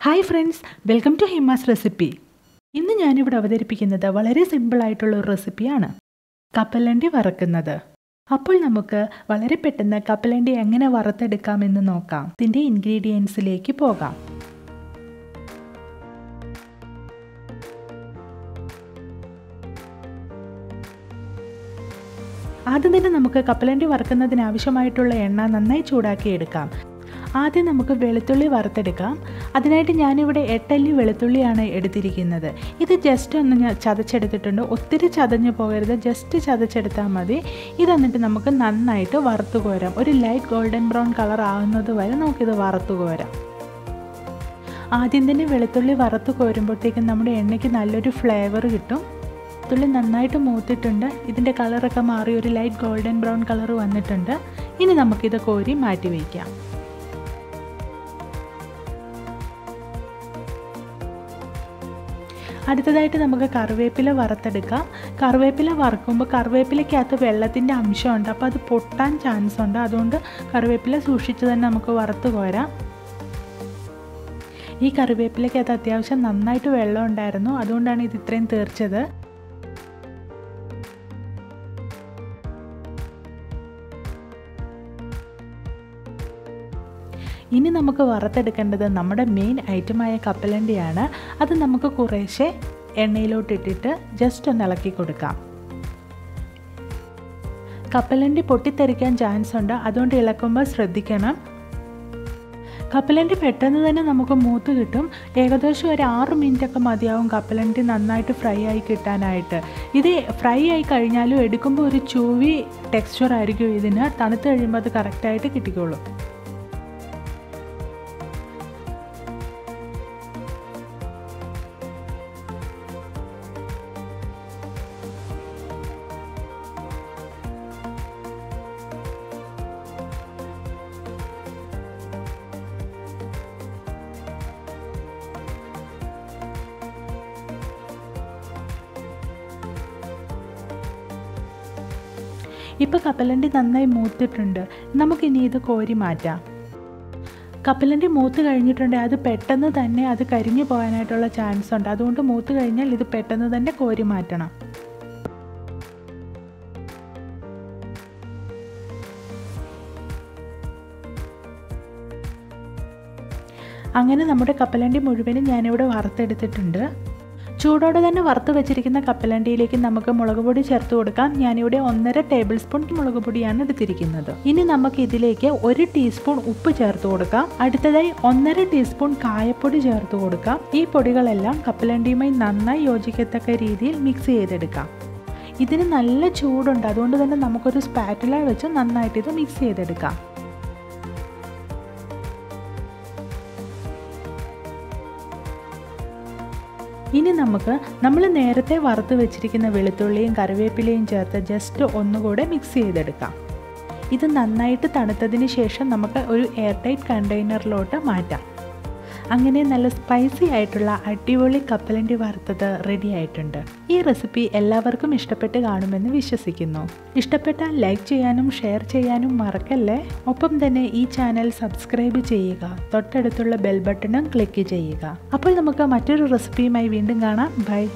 Hi friends, welcome to Hima's recipe. ഇന്ന് ഞാനിവിടെ അവതരിപ്പിക്കുന്നത് വളരെ സിമ്പിളായിട്ടുള്ള ഒരു റെസിപ്പിയാണ്, കപ്പലണ്ടി വറക്കുന്നത്. അപ്പോൾ നമുക്ക് വളരെ പെട്ടെന്ന് കപ്പലണ്ടി എങ്ങനെ വറുത്തെടുക്കാമെന്ന് നോക്കാം. ഇതിൻ്റെ ഇൻഗ്രീഡിയൻസിലേക്ക് പോകാം. ആദ്യം തന്നെ നമുക്ക് കപ്പലണ്ടി വറുക്കുന്നതിന് ആവശ്യമായിട്ടുള്ള എണ്ണ നന്നായി ചൂടാക്കി എടുക്കാം. ആദ്യം നമുക്ക് വെളുത്തുള്ളി വറുത്തെടുക്കാം. അതിനായിട്ട് ഞാനിവിടെ 8 അല്ലി വെളുത്തുള്ളിയാണ് എടുത്തിരിക്കുന്നത്. ഇത് ജസ്റ്റ് ഒന്ന് ചതച്ചെടുത്തിട്ടുണ്ട്. ഒത്തിരി ചതഞ്ഞു പോകരുത്, ജസ്റ്റ് ചതച്ചെടുത്താൽ മതി. ഇതെന്നിട്ട് നമുക്ക് നന്നായിട്ട് വറുത്ത് കോരാം. ഒരു ലൈറ്റ് ഗോൾഡൻ ബ്രൗൺ കളർ ആകുന്നത് വരെ നമുക്കിത് വറുത്ത് കോരാം. ആദ്യം തന്നെ വെളുത്തുള്ളി വറുത്ത് കോരുമ്പോഴത്തേക്കും നമ്മുടെ എണ്ണയ്ക്ക് നല്ലൊരു ഫ്ലേവർ കിട്ടും. വെളുത്തുള്ളി നന്നായിട്ട് മൂത്തിട്ടുണ്ട്. ഇതിൻ്റെ കളറൊക്കെ മാറി ഒരു ലൈറ്റ് ഗോൾഡൻ ബ്രൗൺ കളർ വന്നിട്ടുണ്ട്. ഇനി നമുക്കിത് കോരി മാറ്റി വയ്ക്കാം. അടുത്തതായിട്ട് നമുക്ക് കറിവേപ്പില വറുത്തെടുക്കാം. കറിവേപ്പില വറുക്കുമ്പോൾ കറിവേപ്പിലയ്ക്കകത്ത് വെള്ളത്തിൻ്റെ അംശമുണ്ട്, അപ്പോൾ അത് പൊട്ടാൻ ചാൻസ് ഉണ്ട്. അതുകൊണ്ട് കറിവേപ്പില സൂക്ഷിച്ച് തന്നെ നമുക്ക് വറുത്ത് കോരാം. ഈ കറിവേപ്പിലയ്ക്കകത്ത് അത്യാവശ്യം നന്നായിട്ട് വെള്ളം ഉണ്ടായിരുന്നു, അതുകൊണ്ടാണ് ഇത് ഇത്രയും തീർച്ചത്. ഇനി നമുക്ക് വറുത്തെടുക്കേണ്ടത് നമ്മുടെ മെയിൻ ഐറ്റമായ കപ്പലണ്ടിയാണ്. അത് നമുക്ക് കുറേശ്ശെ എണ്ണയിലോട്ടിട്ടിട്ട് ജസ്റ്റ് ഒന്ന് ഇളക്കി കൊടുക്കാം. കപ്പലണ്ടി പൊട്ടിത്തെറിക്കാൻ ചാൻസ് ഉണ്ട്, അതുകൊണ്ട് ഇളക്കുമ്പോൾ ശ്രദ്ധിക്കണം. കപ്പലണ്ടി പെട്ടെന്ന് തന്നെ നമുക്ക് മൂത്ത് കിട്ടും. ഏകദേശം ഒരു 6 മിനിറ്റൊക്കെ മതിയാവും കപ്പലണ്ടി നന്നായിട്ട് ഫ്രൈ ആയി കിട്ടാനായിട്ട്. ഇത് ഫ്രൈ ആയി കഴിഞ്ഞാലും എടുക്കുമ്പോൾ ഒരു ചൂവി ടെക്സ്ചർ ആയിരിക്കും ഇതിന്. തണുത്ത് കഴിയുമ്പോൾ അത് കറക്റ്റായിട്ട് കിട്ടിക്കോളും. ഇപ്പോൾ കപ്പലണ്ടി നന്നായി മൂത്തിട്ടുണ്ട്. നമുക്കിനി ഇത് കോരി മാറ്റാം. കപ്പലണ്ടി മൂത്ത് കഴിഞ്ഞിട്ടുണ്ടെങ്കിൽ അത് പെട്ടെന്ന് തന്നെ അത് കരിഞ്ഞു പോകാനായിട്ടുള്ള ചാൻസ് ഉണ്ട്. അതുകൊണ്ട് മൂത്ത് കഴിഞ്ഞാൽ ഇത് പെട്ടെന്ന് തന്നെ കോരി മാറ്റണം. അങ്ങനെ നമ്മുടെ കപ്പലണ്ടി മുഴുവനും ഞാനിവിടെ വറുത്തെടുത്തിട്ടുണ്ട്. ചൂടോടെ തന്നെ വറുത്ത് വെച്ചിരിക്കുന്ന കപ്പലണ്ടിയിലേക്ക് നമുക്ക് മുളക് പൊടി ചേർത്ത് കൊടുക്കാം. ഞാനിവിടെ 1.5 ടേബിൾ സ്പൂൺ മുളക് പൊടിയാണ് എടുത്തിരിക്കുന്നത്. ഇനി നമുക്ക് ഇതിലേക്ക് 1 ടീസ്പൂൺ ഉപ്പ് ചേർത്ത് കൊടുക്കാം. അടുത്തതായി 1.5 ടീസ്പൂൺ കായപ്പൊടി ചേർത്ത് കൊടുക്കാം. ഈ പൊടികളെല്ലാം കപ്പലണ്ടിയുമായി നന്നായി യോജിക്കത്തക്ക രീതിയിൽ മിക്സ് ചെയ്തെടുക്കാം. ഇതിന് നല്ല ചൂടുണ്ട്, അതുകൊണ്ട് തന്നെ നമുക്കൊരു സ്പാറ്റുല വെച്ച് നന്നായിട്ട് ഇത് മിക്സ് ചെയ്തെടുക്കാം. ഇനി നമ്മൾ നേരത്തെ വറുത്ത് വെച്ചിരിക്കുന്ന വെളുത്തുള്ളിയും കറിവേപ്പിലയും ചേർത്ത് ജസ്റ്റ് ഒന്നുകൂടെ മിക്സ് ചെയ്തെടുക്കാം. ഇത് നന്നായിട്ട് തണുത്തതിന് ശേഷം നമുക്ക് ഒരു എയർ ടൈറ്റ് കണ്ടെയ്നറിലോട്ട് മാറ്റാം. അങ്ങനെ നല്ല സ്പൈസി ആയിട്ടുള്ള അടിപൊളി കപ്പലണ്ടി വറുത്തത് റെഡി ആയിട്ടുണ്ട്. ഈ റെസിപ്പി എല്ലാവർക്കും ഇഷ്ടപ്പെട്ട് കാണുമെന്ന് വിശ്വസിക്കുന്നു. ഇഷ്ടപ്പെട്ടാൽ ലൈക്ക് ചെയ്യാനും ഷെയർ ചെയ്യാനും മറക്കല്ലേ. ഒപ്പം തന്നെ ഈ ചാനൽ സബ്സ്ക്രൈബ് ചെയ്യുക. തൊട്ടടുത്തുള്ള ബെൽ ബട്ടണും ക്ലിക്ക് ചെയ്യുക. അപ്പോൾ നമുക്ക് മറ്റൊരു റെസിപ്പിയുമായി വീണ്ടും കാണാം. ബൈ.